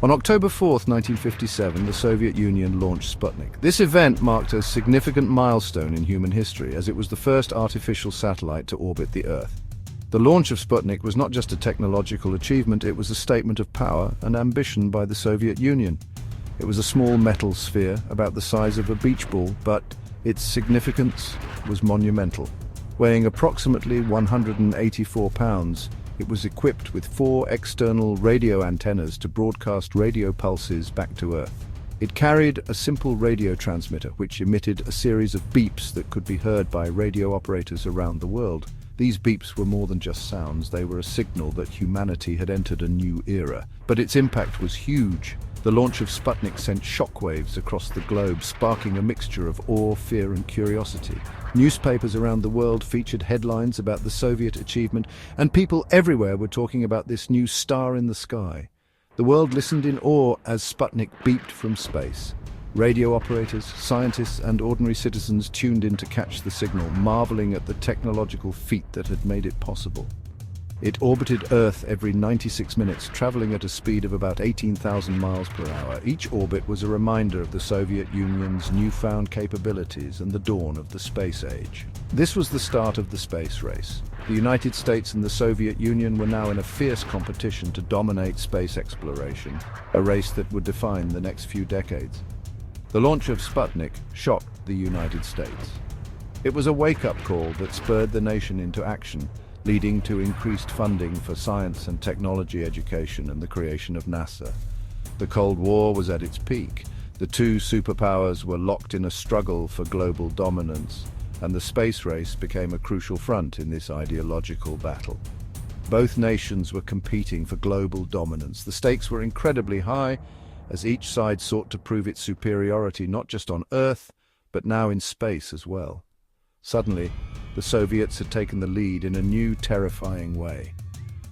On October 4, 1957, the Soviet Union launched Sputnik. This event marked a significant milestone in human history, as it was the first artificial satellite to orbit the Earth. The launch of Sputnik was not just a technological achievement, it was a statement of power and ambition by the Soviet Union. It was a small metal sphere about the size of a beach ball, but its significance was monumental. Weighing approximately 184 pounds, it was equipped with 4 external radio antennas to broadcast radio pulses back to Earth. It carried a simple radio transmitter which emitted a series of beeps that could be heard by radio operators around the world. These beeps were more than just sounds, they were a signal that humanity had entered a new era. But its impact was huge. The launch of Sputnik sent shockwaves across the globe, sparking a mixture of awe, fear and curiosity. Newspapers around the world featured headlines about the Soviet achievement, and people everywhere were talking about this new star in the sky. The world listened in awe as Sputnik beeped from space. Radio operators, scientists and ordinary citizens tuned in to catch the signal, marveling at the technological feat that had made it possible. It orbited Earth every 96 minutes, traveling at a speed of about 18,000 miles per hour. Each orbit was a reminder of the Soviet Union's newfound capabilities and the dawn of the space age. This was the start of the space race. The United States and the Soviet Union were now in a fierce competition to dominate space exploration, a race that would define the next few decades. The launch of Sputnik shocked the United States. It was a wake-up call that spurred the nation into action, leading to increased funding for science and technology education and the creation of NASA. The Cold War was at its peak. The two superpowers were locked in a struggle for global dominance, and the space race became a crucial front in this ideological battle. Both nations were competing for global dominance. The stakes were incredibly high, as each side sought to prove its superiority not just on Earth, but now in space as well. Suddenly, the Soviets had taken the lead in a new, terrifying way.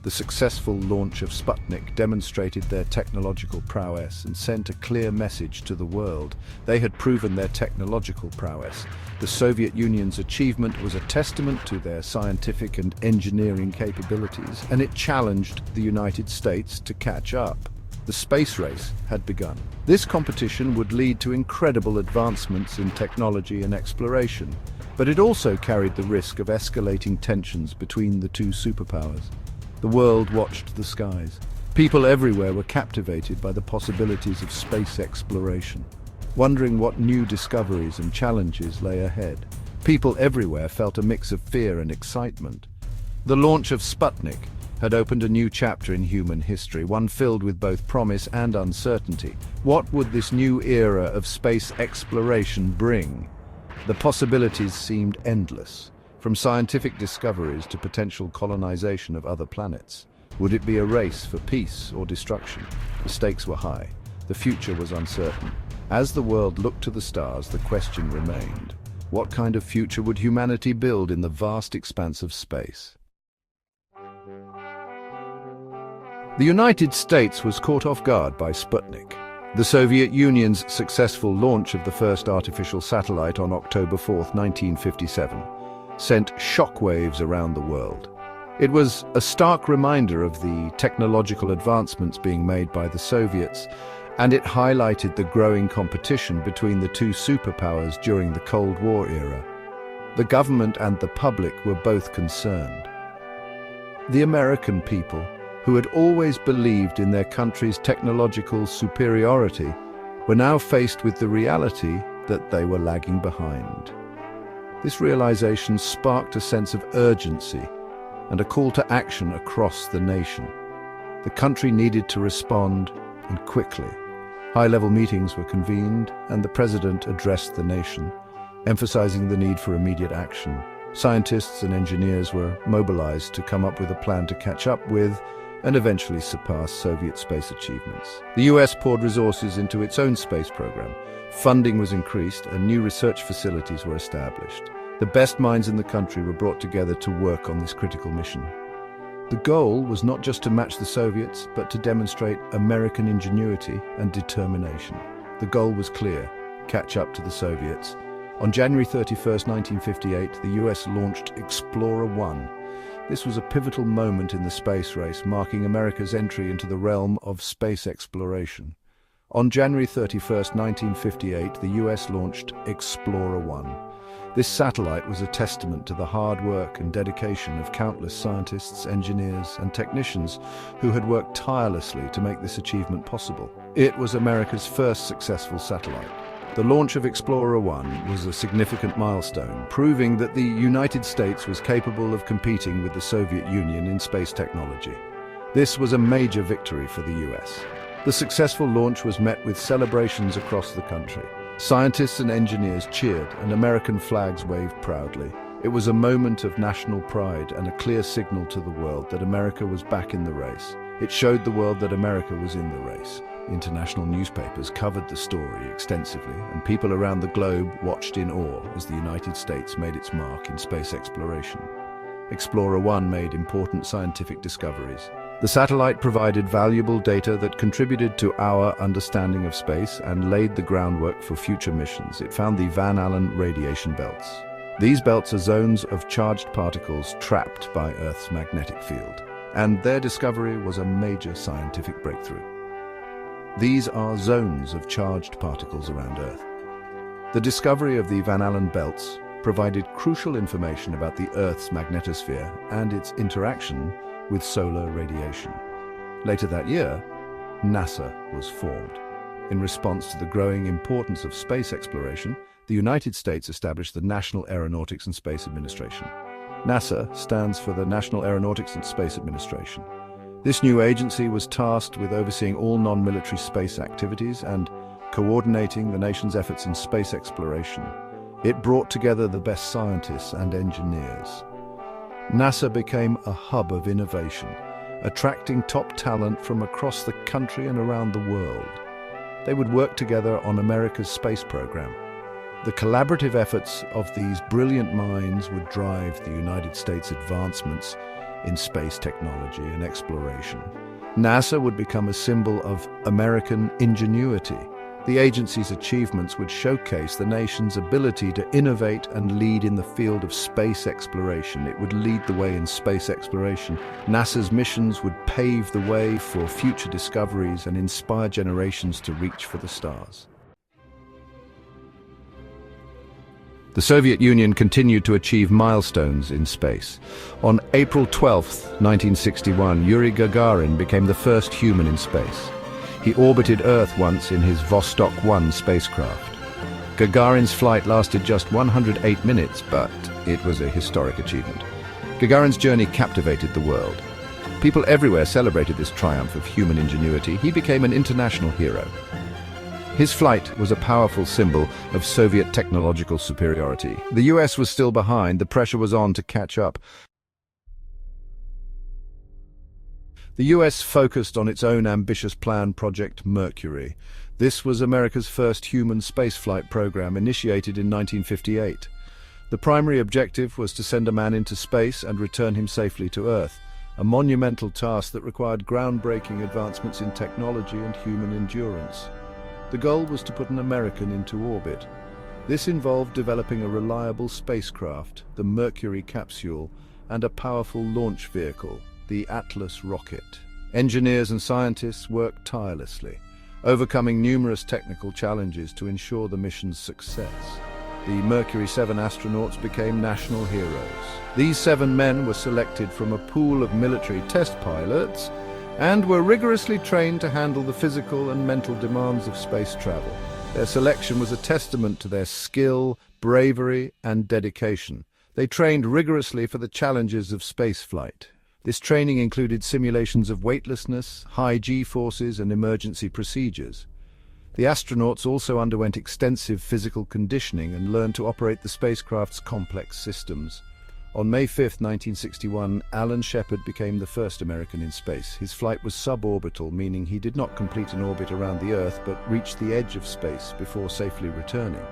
The successful launch of Sputnik demonstrated their technological prowess and sent a clear message to the world. They had proven their technological prowess. The Soviet Union's achievement was a testament to their scientific and engineering capabilities, and it challenged the United States to catch up. The space race had begun. This competition would lead to incredible advancements in technology and exploration, but it also carried the risk of escalating tensions between the two superpowers. The world watched the skies. People everywhere were captivated by the possibilities of space exploration, wondering what new discoveries and challenges lay ahead. People everywhere felt a mix of fear and excitement. The launch of Sputnik had opened a new chapter in human history, one filled with both promise and uncertainty. What would this new era of space exploration bring? The possibilities seemed endless, from scientific discoveries to potential colonization of other planets. Would it be a race for peace or destruction? The stakes were high. The future was uncertain. As the world looked to the stars, the question remained: what kind of future would humanity build in the vast expanse of space? The United States was caught off guard by Sputnik. The Soviet Union's successful launch of the first artificial satellite on October 4, 1957, sent shockwaves around the world. It was a stark reminder of the technological advancements being made by the Soviets, and it highlighted the growing competition between the two superpowers during the Cold War era. The government and the public were both concerned. The American people, who had always believed in their country's technological superiority, were now faced with the reality that they were lagging behind. This realization sparked a sense of urgency and a call to action across the nation. The country needed to respond, and quickly. High-level meetings were convened, and the president addressed the nation, emphasizing the need for immediate action. Scientists and engineers were mobilized to come up with a plan to catch up with and eventually surpass Soviet space achievements. The US poured resources into its own space program. Funding was increased and new research facilities were established. The best minds in the country were brought together to work on this critical mission. The goal was not just to match the Soviets, but to demonstrate American ingenuity and determination. The goal was clear: catch up to the Soviets. On January 31, 1958, the US launched Explorer 1. This was a pivotal moment in the space race, marking America's entry into the realm of space exploration. On January 31, 1958, the US launched Explorer-1. This satellite was a testament to the hard work and dedication of countless scientists, engineers, and technicians who had worked tirelessly to make this achievement possible. It was America's first successful satellite. The launch of Explorer-1 was a significant milestone, proving that the United States was capable of competing with the Soviet Union in space technology. This was a major victory for the US. The successful launch was met with celebrations across the country. Scientists and engineers cheered, and American flags waved proudly. It was a moment of national pride and a clear signal to the world that America was back in the race. It showed the world that America was in the race. International newspapers covered the story extensively, and people around the globe watched in awe as the United States made its mark in space exploration. Explorer-1 made important scientific discoveries. The satellite provided valuable data that contributed to our understanding of space and laid the groundwork for future missions. It found the Van Allen radiation belts. These belts are zones of charged particles trapped by Earth's magnetic field, and their discovery was a major scientific breakthrough. These are zones of charged particles around Earth. The discovery of the Van Allen belts provided crucial information about the Earth's magnetosphere and its interaction with solar radiation. Later that year, NASA was formed. In response to the growing importance of space exploration, the United States established the National Aeronautics and Space Administration. NASA stands for the National Aeronautics and Space Administration. This new agency was tasked with overseeing all non-military space activities and coordinating the nation's efforts in space exploration. It brought together the best scientists and engineers. NASA became a hub of innovation, attracting top talent from across the country and around the world. They would work together on America's space program. The collaborative efforts of these brilliant minds would drive the United States' advancements in space technology and exploration. NASA would become a symbol of American ingenuity. The agency's achievements would showcase the nation's ability to innovate and lead in the field of space exploration. It would lead the way in space exploration. NASA's missions would pave the way for future discoveries and inspire generations to reach for the stars. The Soviet Union continued to achieve milestones in space. On April 12, 1961, Yuri Gagarin became the first human in space. He orbited Earth once in his Vostok 1 spacecraft. Gagarin's flight lasted just 108 minutes, but it was a historic achievement. Gagarin's journey captivated the world. People everywhere celebrated this triumph of human ingenuity. He became an international hero. His flight was a powerful symbol of Soviet technological superiority. The US was still behind. The pressure was on to catch up. The US focused on its own ambitious plan, Project Mercury. This was America's first human spaceflight program, initiated in 1958. The primary objective was to send a man into space and return him safely to Earth, a monumental task that required groundbreaking advancements in technology and human endurance. The goal was to put an American into orbit. This involved developing a reliable spacecraft, the Mercury capsule, and a powerful launch vehicle, the Atlas rocket. Engineers and scientists worked tirelessly, overcoming numerous technical challenges to ensure the mission's success. The Mercury 7 astronauts became national heroes. These 7 men were selected from a pool of military test pilots and were rigorously trained to handle the physical and mental demands of space travel. Their selection was a testament to their skill, bravery, and dedication. They trained rigorously for the challenges of spaceflight. This training included simulations of weightlessness, high G-forces, and emergency procedures. The astronauts also underwent extensive physical conditioning and learned to operate the spacecraft's complex systems. On May 5, 1961, Alan Shepard became the first American in space. His flight was suborbital, meaning he did not complete an orbit around the Earth but reached the edge of space before safely returning.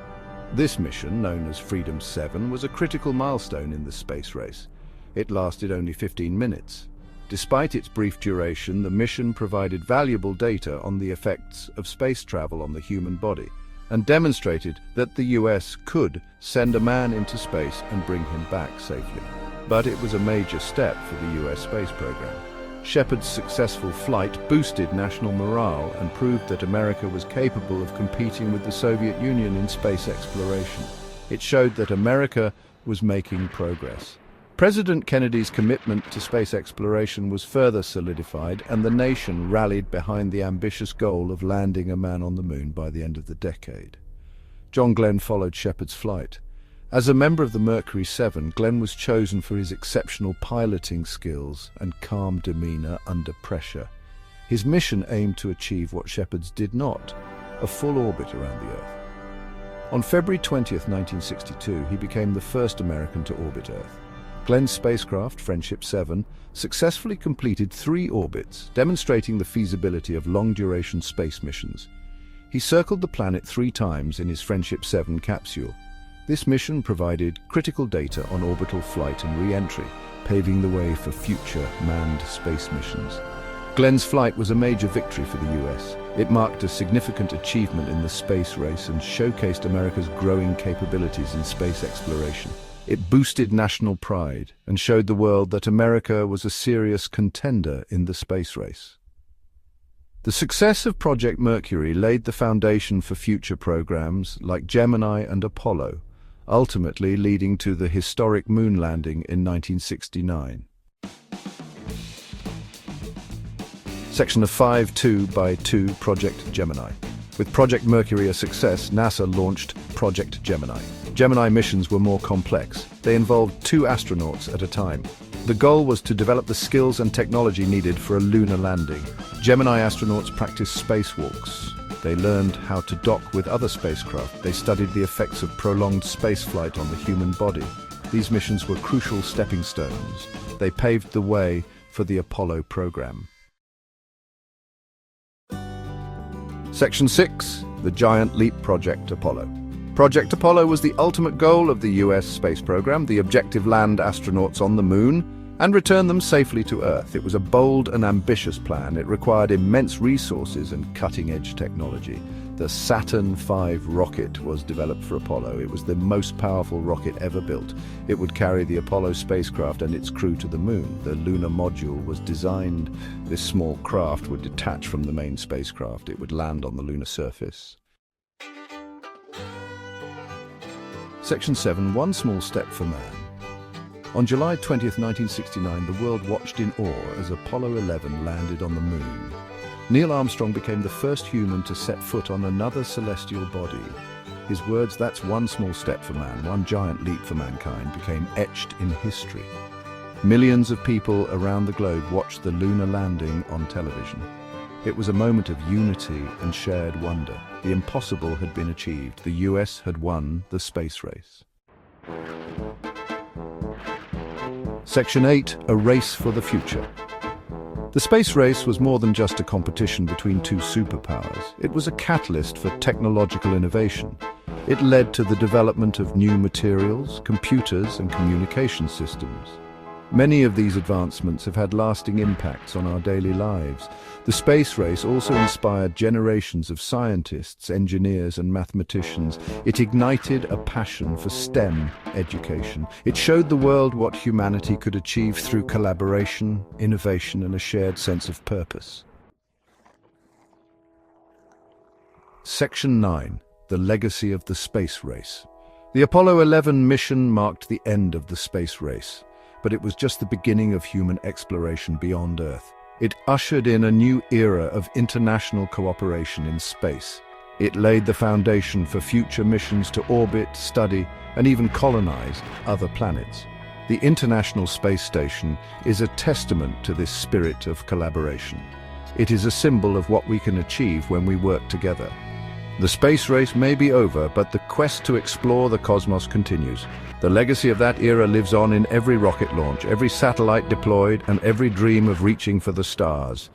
This mission, known as Freedom 7, was a critical milestone in the space race. It lasted only 15 minutes. Despite its brief duration, the mission provided valuable data on the effects of space travel on the human body and demonstrated that the US could send a man into space and bring him back safely. but it was a major step for the US space program. Shepard's successful flight boosted national morale and proved that America was capable of competing with the Soviet Union in space exploration. It showed that America was making progress. President Kennedy's commitment to space exploration was further solidified, and the nation rallied behind the ambitious goal of landing a man on the moon by the end of the decade. John Glenn followed Shepard's flight. As a member of the Mercury 7, Glenn was chosen for his exceptional piloting skills and calm demeanor under pressure. His mission aimed to achieve what Shepard's did not, a full orbit around the Earth. On February 20, 1962, he became the first American to orbit Earth. Glenn's spacecraft, Friendship 7, successfully completed 3 orbits, demonstrating the feasibility of long-duration space missions. He circled the planet 3 times in his Friendship 7 capsule. This mission provided critical data on orbital flight and re-entry, paving the way for future manned space missions. Glenn's flight was a major victory for the US. It marked a significant achievement in the space race and showcased America's growing capabilities in space exploration. It boosted national pride and showed the world that America was a serious contender in the space race. The success of Project Mercury laid the foundation for future programs like Gemini and Apollo, ultimately leading to the historic moon landing in 1969. Section of 5.2x2 Project Gemini. With Project Mercury a success, NASA launched Project Gemini. Gemini missions were more complex. They involved 2 astronauts at a time. The goal was to develop the skills and technology needed for a lunar landing. Gemini astronauts practiced spacewalks. They learned how to dock with other spacecraft. They studied the effects of prolonged spaceflight on the human body. These missions were crucial stepping stones. They paved the way for the Apollo program. Section 6. The Giant Leap Project Apollo. Project Apollo was the ultimate goal of the US space program, the objective land astronauts on the moon and return them safely to Earth. It was a bold and ambitious plan. It required immense resources and cutting-edge technology. The Saturn V rocket was developed for Apollo. It was the most powerful rocket ever built. It would carry the Apollo spacecraft and its crew to the moon. The lunar module was designed. This small craft would detach from the main spacecraft. It would land on the lunar surface. Section 7. One small step for man. On July 20, 1969, the world watched in awe as Apollo 11 landed on the moon. Neil Armstrong became the first human to set foot on another celestial body. His words, "That's one small step for man, one giant leap for mankind," became etched in history. Millions of people around the globe watched the lunar landing on television. It was a moment of unity and shared wonder. The impossible had been achieved. The US had won the space race. Section 8. A race for the future. The space race was more than just a competition between 2 superpowers. It was a catalyst for technological innovation. It led to the development of new materials, computers, and communication systems. Many of these advancements have had lasting impacts on our daily lives. The space race also inspired generations of scientists, engineers, and mathematicians. It ignited a passion for STEM education. It showed the world what humanity could achieve through collaboration, innovation, and a shared sense of purpose. Section 9. The legacy of the space race. The Apollo 11 mission marked the end of the space race, but it was just the beginning of human exploration beyond Earth. It ushered in a new era of international cooperation in space. It laid the foundation for future missions to orbit, study, and even colonize other planets. The International Space Station is a testament to this spirit of collaboration. It is a symbol of what we can achieve when we work together. The space race may be over, but the quest to explore the cosmos continues. The legacy of that era lives on in every rocket launch, every satellite deployed, and every dream of reaching for the stars.